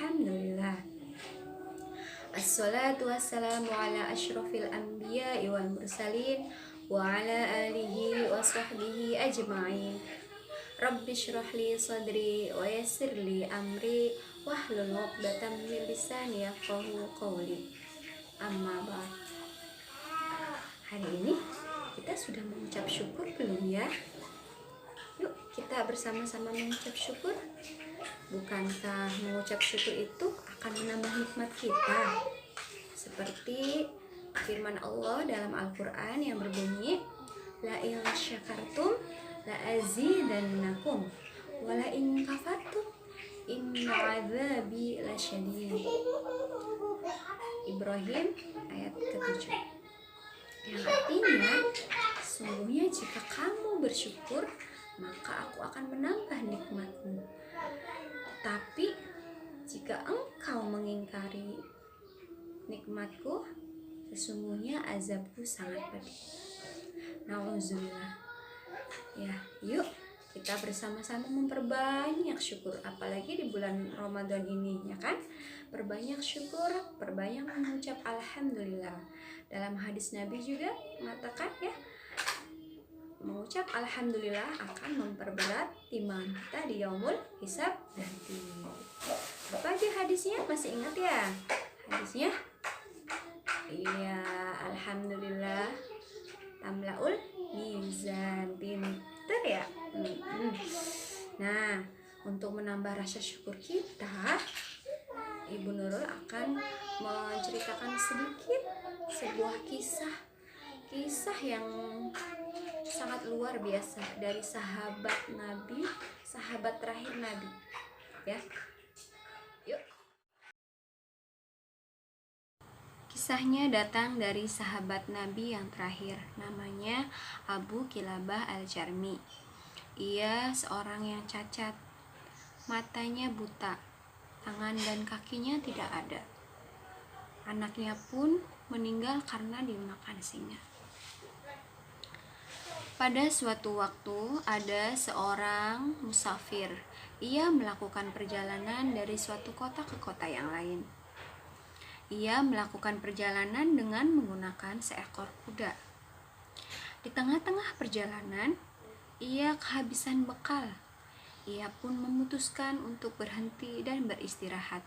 alhamdulillah. Assalatu wassalamu ala asyrafil anbiya'i wal mursalin wa ala alihi wa sahbihi ajma'in. Rabbi syrah li sadri wa yassir li amri wahlul 'uqdatam min lisani yafqahu qawli. Amma ba'd. Hari ini kita sudah mengucap syukur belum ya? Yuk kita bersama-sama mengucap syukur. Bukankah mengucap syukur itu akan menambah nikmat kita? Seperti firman Allah dalam Al-Quran yang berbunyi, La in syakartum la azidannakum wa la in kafartum inna azabi lasyadid. Ibrahim ayat ke-7, yang artinya, sungguhnya jika kamu bersyukur maka aku akan menambah nikmatmu, tapi jika engkau mengingkari nikmatku, sesungguhnya azabku sangat pedih. Nauzubillah. Ya, yuk kita bersama-sama memperbanyak syukur, apalagi di bulan Ramadan ini, ya kan? Perbanyak syukur, perbanyak mengucap alhamdulillah. Dalam hadis Nabi juga mengatakan ya, mengucap alhamdulillah akan memperberat timbangan kita di yaumul hisab nanti. Apa aja hadisnya? Masih ingat ya hadisnya? Iya, alhamdulillah tamlaul mizan. Pinter ya. Nah, untuk menambah rasa syukur kita, Ibu Nurul akan menceritakan sedikit sebuah kisah yang sangat luar biasa dari sahabat Nabi, sahabat terakhir Nabi. Ya, yuk. Kisahnya datang dari sahabat Nabi yang terakhir, namanya Abu Kilabah Al-Jarmi. Ia seorang yang cacat, matanya buta, tangan dan kakinya tidak ada. Anaknya pun meninggal karena dimakan singa. Pada suatu waktu ada seorang musafir. Ia melakukan perjalanan dari suatu kota ke kota yang lain. Ia melakukan perjalanan dengan menggunakan seekor kuda. Di tengah-tengah perjalanan, ia kehabisan bekal. Ia pun memutuskan untuk berhenti dan beristirahat.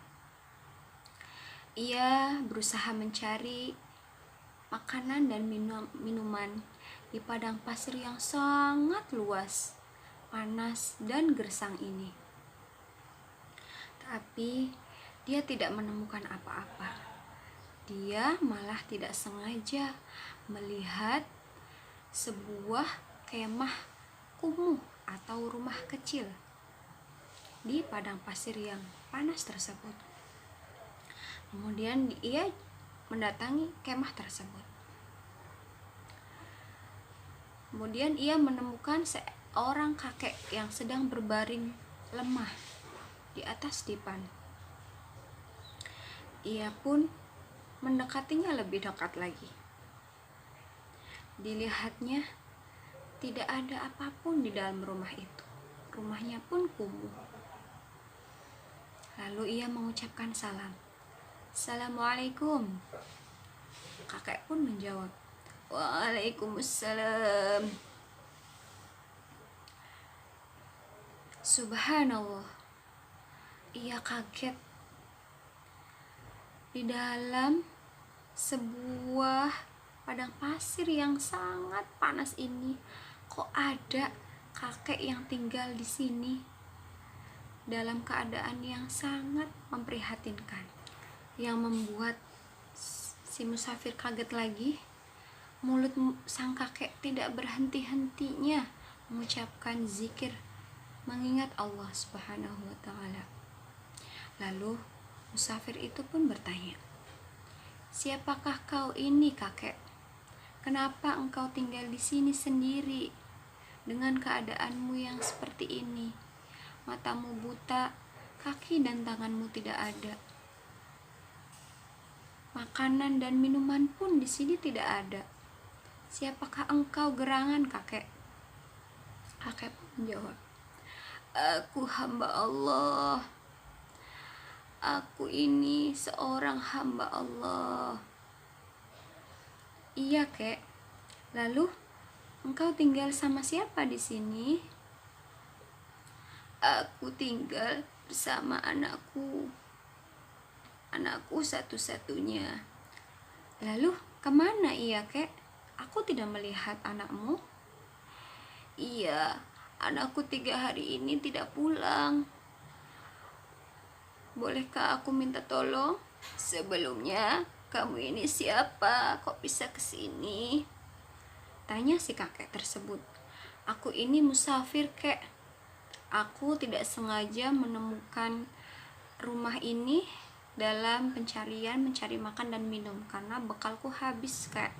Ia berusaha mencari makanan dan minuman di padang pasir yang sangat luas, panas dan gersang ini. Tapi dia tidak menemukan apa-apa. Dia malah tidak sengaja melihat sebuah kemah kumuh atau rumah kecil di padang pasir yang panas tersebut. Kemudian ia mendatangi kemah tersebut. Kemudian ia menemukan seorang kakek yang sedang berbaring lemah di atas dipan. Ia pun mendekatinya lebih dekat lagi. Dilihatnya tidak ada apapun di dalam rumah itu. Rumahnya pun kumuh. Lalu ia mengucapkan salam. Assalamualaikum. Kakek pun menjawab, Waalaikumsalam. Subhanallah. Ia kaget. Di dalam sebuah padang pasir yang sangat panas ini, kok ada kakek yang tinggal di sini dalam keadaan yang sangat memprihatinkan. Yang membuat si musafir kaget lagi, mulut sang kakek tidak berhenti-hentinya mengucapkan zikir, mengingat Allah Subhanahu wa ta'ala. Lalu musafir itu pun bertanya, siapakah kau ini, kakek? Kenapa engkau tinggal di sini sendiri dengan keadaanmu yang seperti ini? Matamu buta, kaki dan tanganmu tidak ada. Makanan dan minuman pun di sini tidak ada. Siapakah engkau gerangan, kakek? Kakek pun menjawab, aku hamba Allah. Aku ini seorang hamba Allah. Iya, Kek. Lalu, engkau tinggal sama siapa di sini? Aku tinggal bersama anakku. Anakku satu-satunya. Lalu, kemana ia, Kek? Aku tidak melihat anakmu. Iya, anakku 3 hari ini tidak pulang. Bolehkah aku minta tolong? Sebelumnya, kamu ini siapa? Kok bisa kesini? Tanya si kakek tersebut. Aku ini musafir, Kek. Aku tidak sengaja menemukan rumah ini dalam pencarian mencari makan dan minum karena bekalku habis, Kak.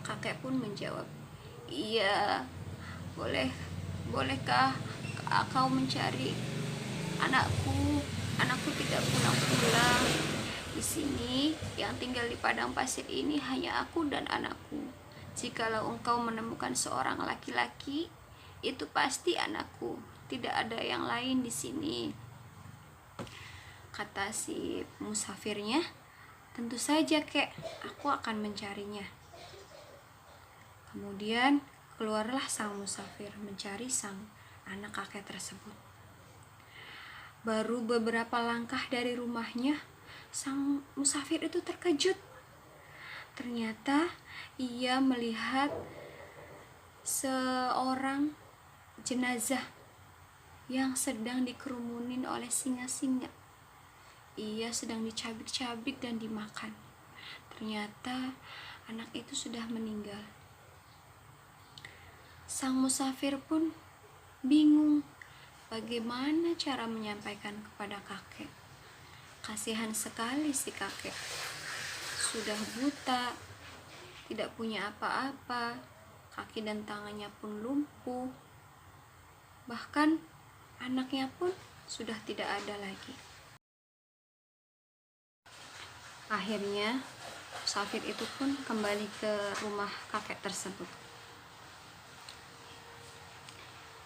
Kakek pun menjawab, iya, bolehkah kau mencari anakku? Anakku tidak pulang-pulang. Di sini yang tinggal di padang pasir ini hanya aku dan anakku. Jikalau engkau menemukan seorang laki-laki, itu pasti anakku. Tidak ada yang lain di sini. Kata si musafirnya, tentu saja, Kek, aku akan mencarinya. Kemudian keluarlah sang musafir mencari sang anak kakek tersebut. Baru beberapa langkah dari rumahnya, sang musafir itu terkejut. Ternyata ia melihat seorang jenazah yang sedang dikerumunin oleh singa-singa. Ia sedang dicabik-cabik dan dimakan. Ternyata anak itu sudah meninggal. Sang musafir pun bingung bagaimana cara menyampaikan kepada kakek. Kasihan sekali si kakek. Sudah buta, tidak punya apa-apa, kaki dan tangannya pun lumpuh. Bahkan anaknya pun sudah tidak ada lagi. Akhirnya musafir itu pun kembali ke rumah kakek tersebut.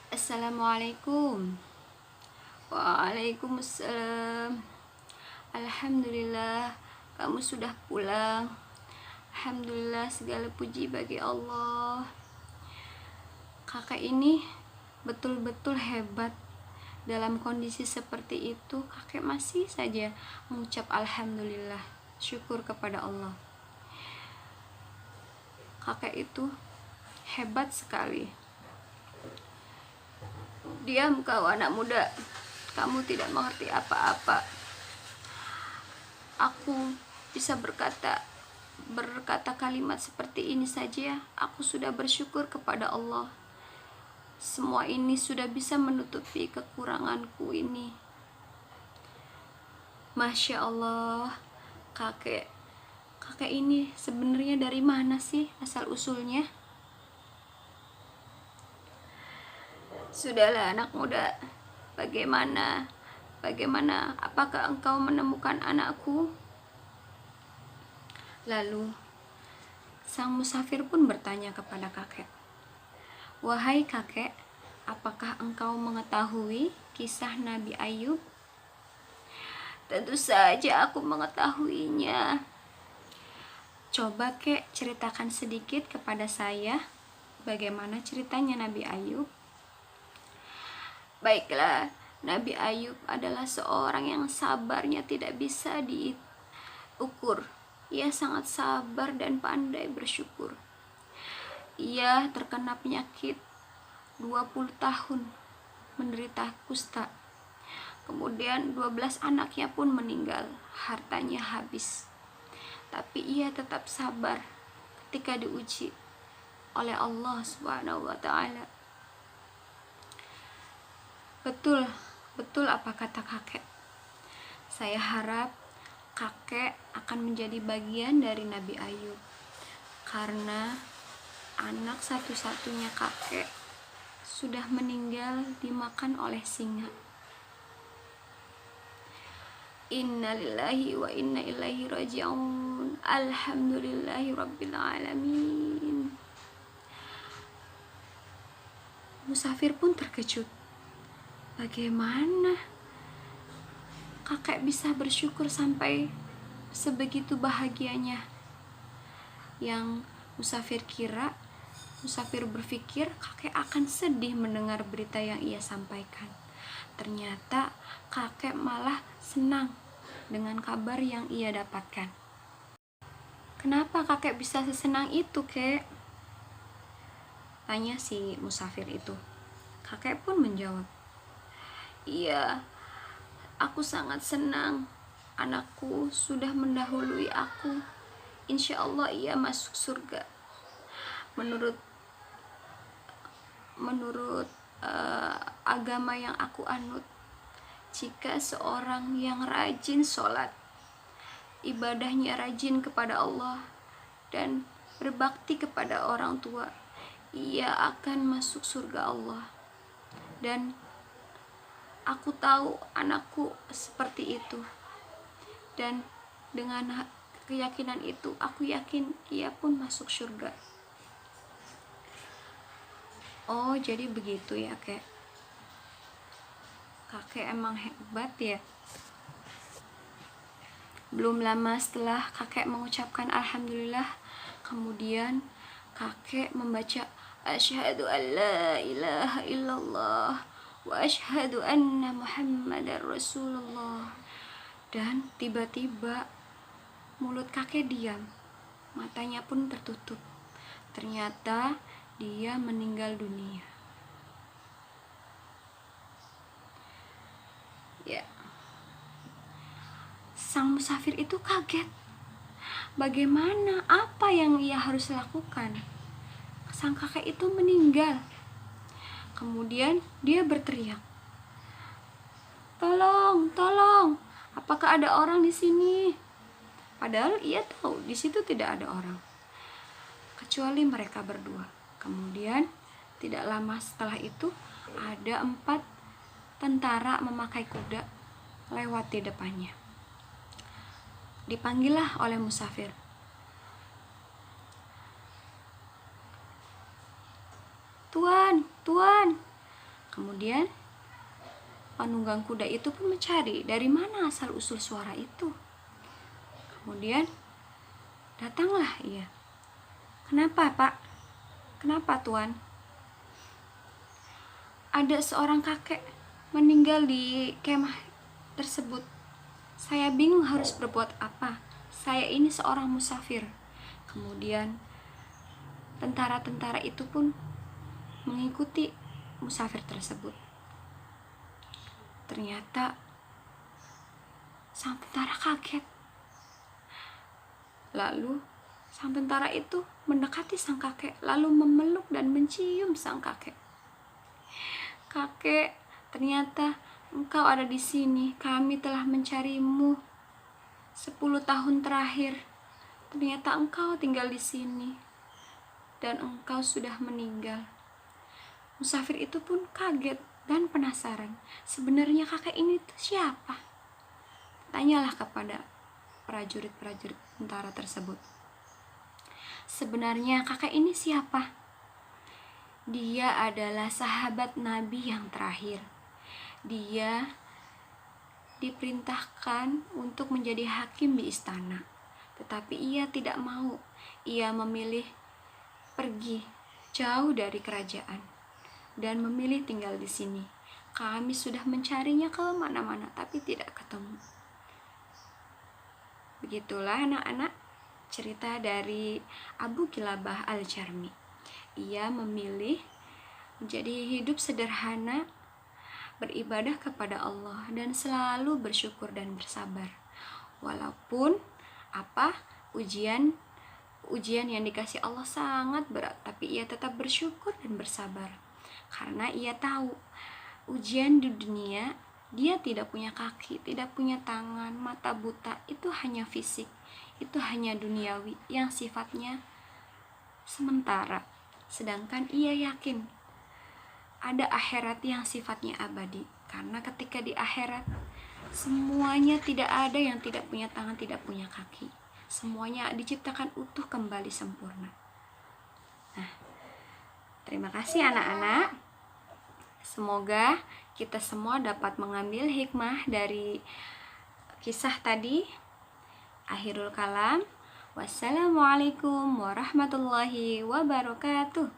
Assalamualaikum. Waalaikumsalam. Alhamdulillah, kamu sudah pulang. Alhamdulillah, segala puji bagi Allah. Kakak ini betul-betul hebat. Dalam kondisi seperti itu, kakek masih saja mengucap alhamdulillah, syukur kepada Allah. Kakek itu hebat sekali. Diam kau anak muda, kamu tidak mengerti apa-apa. Aku bisa berkata kalimat seperti ini saja, aku sudah bersyukur kepada Allah. Semua ini sudah bisa menutupi kekuranganku ini. Masya Allah, kakek ini sebenarnya dari mana sih asal usulnya? Sudahlah anak muda, bagaimana? Apakah engkau menemukan anakku? Lalu sang musafir pun bertanya kepada kakek, wahai kakek, apakah engkau mengetahui kisah Nabi Ayub? Tentu saja aku mengetahuinya. Coba, Kek, ceritakan sedikit kepada saya bagaimana ceritanya Nabi Ayub. Baiklah, Nabi Ayub adalah seorang yang sabarnya tidak bisa diukur. Ia sangat sabar dan pandai bersyukur. Ia terkena penyakit 20 tahun, menderita kusta. Kemudian 12 anaknya pun meninggal, hartanya habis. Tapi ia tetap sabar ketika diuji oleh Allah Subhanahu wa taala. Betul apa kata kakek. Saya harap kakek akan menjadi bagian dari Nabi Ayub, karena anak satu-satunya kakek sudah meninggal dimakan oleh singa. Innalillahi wa inna ilaihi raji'un. Alhamdulillahi rabbil alamin. Musafir pun terkejut. Bagaimana? kakek bisa bersyukur sampai sebegitu bahagianya. Yang Musafir berpikir kakek akan sedih mendengar berita yang ia sampaikan. Ternyata kakek malah senang dengan kabar yang ia dapatkan. Kenapa kakek bisa sesenang itu, kek? Tanya si musafir itu. Kakek pun menjawab, iya, aku sangat senang. Anakku sudah mendahului aku. Insya Allah ia masuk surga. Menurut agama yang aku anut, jika seorang yang rajin sholat, ibadahnya rajin kepada Allah, dan berbakti kepada orang tua, ia akan masuk surga Allah. Dan aku tahu anakku seperti itu, dan dengan keyakinan itu aku yakin ia pun masuk surga. Oh, jadi begitu ya, kek. Kakek emang hebat ya. Belum lama setelah kakek mengucapkan alhamdulillah, kemudian kakek membaca asyhadu an la ilaha illallah wa asyhadu anna muhammadar rasulullah. Dan tiba-tiba mulut kakek diam, matanya pun tertutup. Ternyata dia meninggal dunia. Ya. Sang musafir itu kaget. Bagaimana? Apa yang ia harus lakukan? Sang kakek itu meninggal. Kemudian dia berteriak, "Tolong, tolong! Apakah ada orang di sini?" Padahal ia tahu di situ tidak ada orang, kecuali mereka berdua. Kemudian tidak lama setelah itu ada 4 tentara memakai kuda lewat di depannya. Dipanggillah oleh musafir. "Tuan, tuan!" Kemudian penunggang kuda itu pun mencari dari mana asal usul suara itu. Kemudian datanglah ia. "Kenapa, Pak? Kenapa, Tuan?" "Ada seorang kakek meninggal di kemah tersebut. Saya bingung harus berbuat apa. Saya ini seorang musafir." Kemudian tentara-tentara itu pun mengikuti musafir tersebut. Ternyata sang tentara kaget. Lalu sang tentara itu mendekati sang kakek, lalu memeluk dan mencium sang kakek. "Kakek, ternyata engkau ada di sini. Kami telah mencarimu 10 tahun terakhir. Ternyata engkau tinggal di sini dan engkau sudah meninggal." Musafir itu pun kaget dan penasaran. Sebenarnya kakek ini tuh siapa? Tanyalah kepada prajurit-prajurit tentara tersebut. Sebenarnya kakek ini siapa? Dia adalah sahabat Nabi yang terakhir. Dia diperintahkan untuk menjadi hakim di istana, tetapi ia tidak mau. Ia memilih pergi jauh dari kerajaan dan memilih tinggal di sini. Kami sudah mencarinya ke mana-mana tapi tidak ketemu. Begitulah anak-anak cerita dari Abu Kilabah Al-Jarmi. Ia memilih menjadi hidup sederhana, beribadah kepada Allah, dan selalu bersyukur dan bersabar. Walaupun ujian yang dikasih Allah sangat berat, tapi ia tetap bersyukur dan bersabar. Karena ia tahu ujian di dunia, dia tidak punya kaki, tidak punya tangan, mata buta, itu hanya fisik, itu hanya duniawi yang sifatnya sementara. Sedangkan ia yakin ada akhirat yang sifatnya abadi. Karena ketika di akhirat, semuanya tidak ada yang tidak punya tangan, tidak punya kaki. Semuanya diciptakan utuh kembali sempurna. Nah, terima kasih anak-anak. Semoga kita semua dapat mengambil hikmah dari kisah tadi. Akhirul kalam. Wassalamualaikum warahmatullahi wabarakatuh.